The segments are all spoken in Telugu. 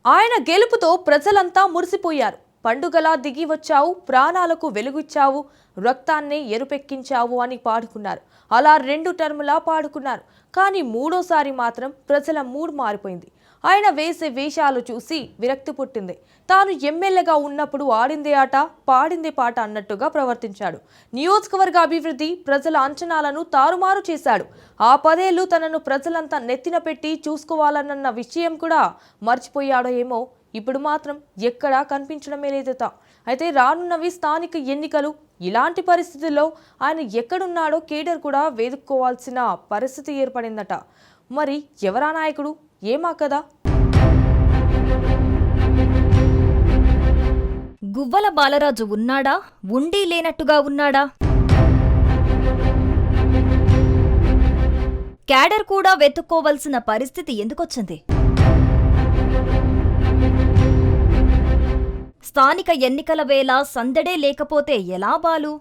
ఆయన గెలుపుతో ప్రజలంతా మురిసిపోయారు. పండుగలా దిగి వచ్చావు, ప్రాణాలకు వెలుగిచ్చావు, రక్తాన్ని ఎరుపెక్కించావు అని పాడుకున్నారు. అలా 2 టర్ములా పాడుకున్నారు. కానీ మూడోసారి మాత్రం ప్రజల మూడ్ మారిపోయింది. ఆయన వేసే వేషాలు చూసి విరక్తి పుట్టింది. తాను ఎమ్మెల్యేగా ఉన్నప్పుడు ఆడిందే ఆట, పాడిందే పాట అన్నట్టుగా ప్రవర్తించాడు. నియోజకవర్గ అభివృద్ధి, ప్రజల అంచనాలను తారుమారు చేశాడు. ఆ 10 ఏళ్లు తనను ప్రజలంతా నెత్తిన పెట్టి చూసుకోవాలన్న విషయం కూడా మర్చిపోయాడో ఏమో. ఇప్పుడు మాత్రం ఎక్కడా కనిపించడమే లేదట. అయితే రానున్నవి స్థానిక ఎన్నికలు. ఇలాంటి పరిస్థితుల్లో ఆయన ఎక్కడున్నాడో కేడర్ కూడా వెతుక్కోవాల్సిన పరిస్థితి ఏర్పడిందట. మరి ఎవరా నాయకుడు, ఏమా కదా? గువ్వల బాలరాజు ఉన్నాడా, ఉండి లేనట్టుగా ఉన్నాడా? క్యాడర్ కూడా వెతుక్కోవలసిన పరిస్థితి ఎందుకొచ్చింది? స్థానిక ఎన్నికల వేళ సందడే లేకపోతే ఎలా బాలు?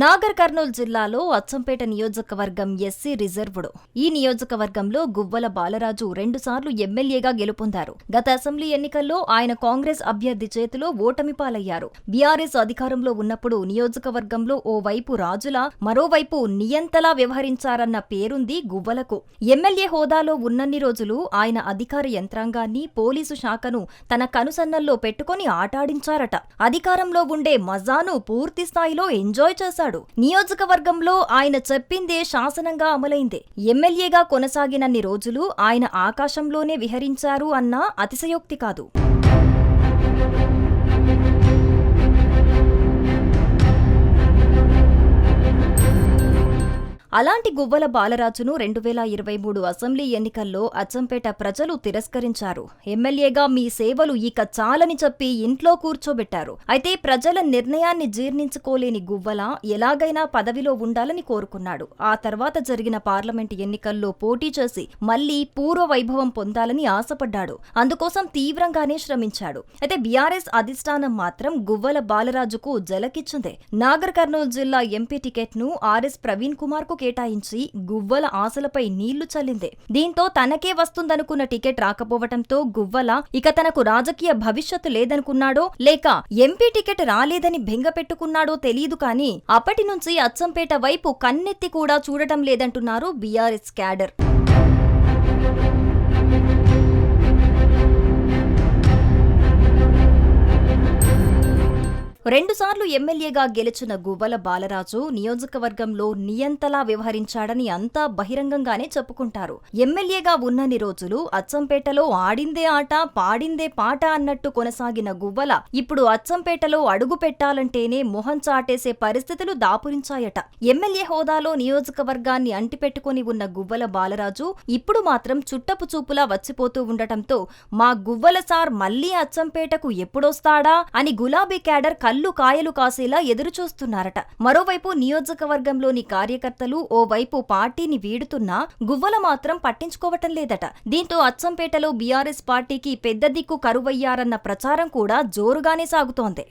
నాగర్ కర్నూల్ జిల్లాలో అచ్చంపేట నియోజకవర్గం ఎస్సీ రిజర్వ్డ్. ఈ నియోజకవర్గంలో గువ్వల బాలరాజు 2 సార్లు ఎమ్మెల్యేగా గెలుపొందారు. గత అసెంబ్లీ ఎన్నికల్లో ఆయన కాంగ్రెస్ అభ్యర్థి చేతిలో ఓటమి పాలయ్యారు. బీఆర్ఎస్ అధికారంలో ఉన్నప్పుడు నియోజకవర్గంలో ఓవైపు రాజులా, మరోవైపు నియంతలా వ్యవహరించారన్న పేరుంది గువ్వలకు. ఎమ్మెల్యే హోదాలో ఉన్నన్ని రోజులు ఆయన అధికార యంత్రాంగాన్ని, పోలీసు శాఖను తన కనుసన్నల్లో పెట్టుకుని ఆటాడించారట. అధికారంలో ఉండే మజాను పూర్తి స్థాయిలో ఎంజాయ్ చేశారు. నియోజకవర్గంలో ఆయన చెప్పిందే శాసనంగా అమలైందే. ఎమ్మెల్యేగా కొనసాగినన్ని రోజులు ఆయన ఆకాశంలోనే విహరించారు అన్నా అతిశయోక్తి కాదు. అలాంటి గువ్వల బాలరాజును 2023 అసెంబ్లీ ఎన్నికల్లో అచ్చంపేట ప్రజలు తిరస్కరించారు. ఎమ్మెల్యేగా మీ సేవలు ఇక చాలని చెప్పి ఇంట్లో కూర్చోబెట్టారు. అయితే ప్రజల నిర్ణయాన్ని జీర్ణించుకోలేని గువ్వల ఎలాగైనా పదవిలో ఉండాలని కోరుకున్నాడు. ఆ తర్వాత జరిగిన పార్లమెంటు ఎన్నికల్లో పోటీ చేసి మళ్లీ పూర్వ వైభవం పొందాలని ఆశపడ్డాడు. అందుకోసం తీవ్రంగానే శ్రమించాడు. అయితే బీఆర్ఎస్ అధిష్టానం మాత్రం గువ్వల బాలరాజుకు జలకిచ్చింది. నాగర్ కర్నూల్ జిల్లా ఎంపీ టికెట్ ను ఆర్ఎస్ ప్రవీణ్ కుమార్ కు కేటాయించి గువ్వల ఆశలపై నీళ్లు చల్లింది. దీంతో తనకే వస్తుందనుకున్న టికెట్ రాకపోవటంతో గువ్వల ఇక తనకు రాజకీయ భవిష్యత్తు లేదనుకున్నాడో, లేక ఎంపీ టికెట్ రాలేదని బెంగపెట్టుకున్నాడో తెలియదు కానీ అప్పటి నుంచి అచ్చంపేట వైపు కన్నెత్తి కూడా చూడటం లేదంటున్నారు బీఆర్ఎస్ క్యాడర్. 2 సార్లు ఎమ్మెల్యేగా గెలిచిన గువ్వల బాలరాజు నియోజకవర్గంలో నియంతలా వ్యవహరించాడని అంతా బహిరంగంగానే చెప్పుకుంటారు. ఎమ్మెల్యేగా ఉన్నన్ని రోజులు అచ్చంపేటలో ఆడిందే ఆట, పాడిందే పాట అన్నట్టు కొనసాగిన గువ్వల ఇప్పుడు అచ్చంపేటలో అడుగు పెట్టాలంటేనే మొహం చాటేసే పరిస్థితులు దాపురించాయట. ఎమ్మెల్యే హోదాలో నియోజకవర్గాన్ని అంటిపెట్టుకుని ఉన్న గువ్వల బాలరాజు ఇప్పుడు మాత్రం చుట్టపు చూపులా వచ్చిపోతూ ఉండటంతో మా గువ్వల సార్ మళ్లీ అచ్చంపేటకు ఎప్పుడొస్తాడా అని గులాబీ క్యాడర్ కళ్ళు కాయలు కాసేలా ఎదురుచూస్తున్నారట. మరోవైపు నియోజకవర్గంలోని కార్యకర్తలు ఓవైపు పార్టీని వీడుతున్నా గువ్వల మాత్రం పట్టించుకోవటం లేదట. దీంతో అచ్చంపేటలో బీఆర్ఎస్ పార్టీకి పెద్ద దిక్కు కరువయ్యారన్న ప్రచారం కూడా జోరుగానే సాగుతోంది.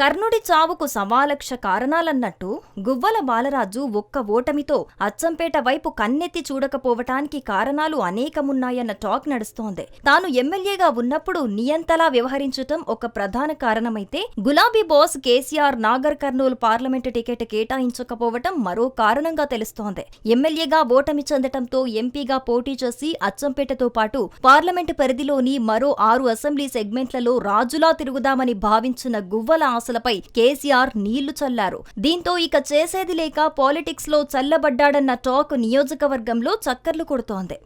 కర్ణుడి చావుకు సవాలక్ష కారణాలన్నట్టు గువ్వల బాలరాజు ఒక్క ఓటమితో అచ్చంపేట వైపు కన్నెత్తి చూడకపోవటానికి కారణాలు అనేకమున్నాయన్న టాక్ నడుస్తోంది. తాను ఎమ్మెల్యేగా ఉన్నప్పుడు నియంతలా వ్యవహరించటం ఒక ప్రధాన కారణమైతే, గులాబీ boss KCR Nagar Kurnool parliament ticket కేటాయించకపోవటం మరో కారణంగా తెలుస్తోంది. ఎమ్మెల్యేగా ఓటమి చెందటంతో ఎంపీగా పోటీ చేసి అచ్చంపేటతో పాటు పార్లమెంటు పరిధిలోని మరో 6 అసెంబ్లీ సెగ్మెంట్లలో రాజులా తిరుగుదామని భావించిన గువ్వల ఆశలపై కేసీఆర్ నీళ్లు చల్లారు. దీంతో ఇక చేసేది లేక పాలిటిక్స్ లో చల్లబడ్డాడన్న టాక్ నియోజకవర్గంలో చక్కర్లు కొడుతోంది.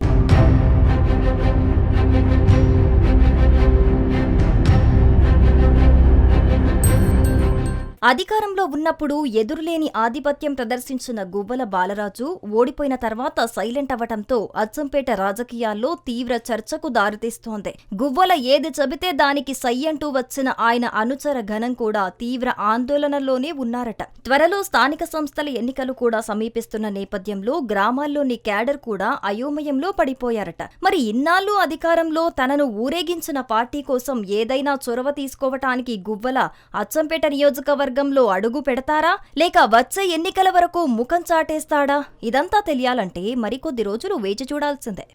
అధికారంలో ఉన్నప్పుడు ఎదురులేని ఆధిపత్యం ప్రదర్శించిన గువ్వల బాలరాజు ఓడిపోయిన తర్వాత సైలెంట్ అవ్వటంతో అచ్చంపేట రాజకీయాల్లో తీవ్ర చర్చకు దారితీస్తోంది. గువ్వల ఏది చెబితే దానికి సై అంటూ వచ్చిన ఆయన అనుచర గణం కూడా తీవ్ర ఆందోళనలోనే ఉన్నారట. త్వరలో స్థానిక సంస్థల ఎన్నికలు కూడా సమీపిస్తున్న నేపథ్యంలో గ్రామాల్లోని క్యాడర్ కూడా అయోమయంలో పడిపోయారట. మరి ఇన్నాళ్లు అధికారంలో తనను ఊరేగించిన పార్టీ కోసం ఏదైనా చొరవ తీసుకోవటానికి గువ్వల అచ్చంపేట నియోజకవర్గంలో అడుగు పెడతారా, లేక వచ్చే ఎన్నికల వరకు ముఖం చాటేస్తాడా? ఇదంతా తెలియాలంటే మరికొద్ది రోజులు వేచి చూడాల్సిందే.